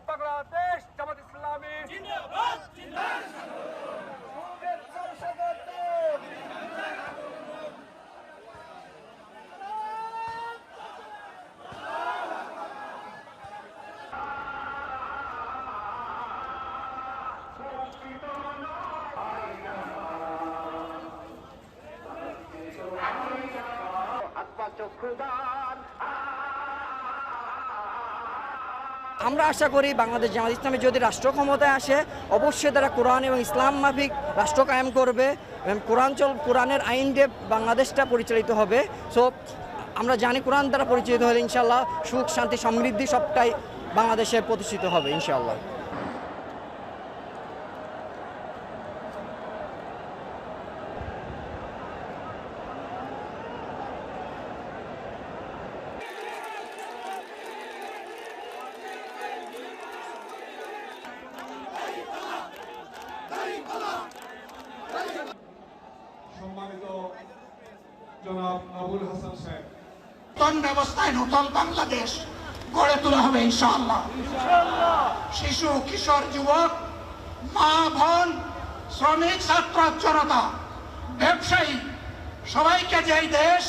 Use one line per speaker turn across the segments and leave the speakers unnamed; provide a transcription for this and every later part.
বাংলাদেশ জামাত ইসলামী জিন্দাবাদ জিন্দাবাদ।
আমরা আশা করি বাংলাদেশ জামাত ইসলামী যদি রাষ্ট্র ক্ষমতায় আসে অবশ্যই তারা কোরআন এবং ইসলাম মাফিক রাষ্ট্র কায়েম করবে এবং কোরআনের আইন দিয়ে বাংলাদেশটা পরিচালিত হবে। সো আমরা জানি কোরআন দ্বারা পরিচালিত হলে ইনশাআল্লাহ সুখ শান্তি সমৃদ্ধি সবটাই বাংলাদেশে প্রতিষ্ঠিত হবে ইনশাআল্লাহ।
সম্মানিত জনাব আবুল হাসান সাহেব,
নতুন ব্যবস্থায় নতুন বাংলাদেশ গড়ে তোলা হবে ইনশাআল্লাহ। শিশু কিশোর যুবক মা বোন শ্রমিক ছাত্র জনতা ব্যবসায়ী সবাইকে যেই দেশ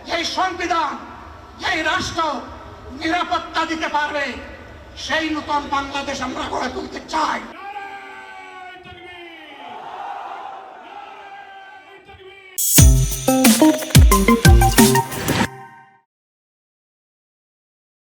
যেই সংবিধান যেই রাষ্ট্র নিরাপত্তা দিতে পারবে সেই নতুন বাংলাদেশ আমরা গড়ে তুলতে চাই।
নারায়ে তাকবীর।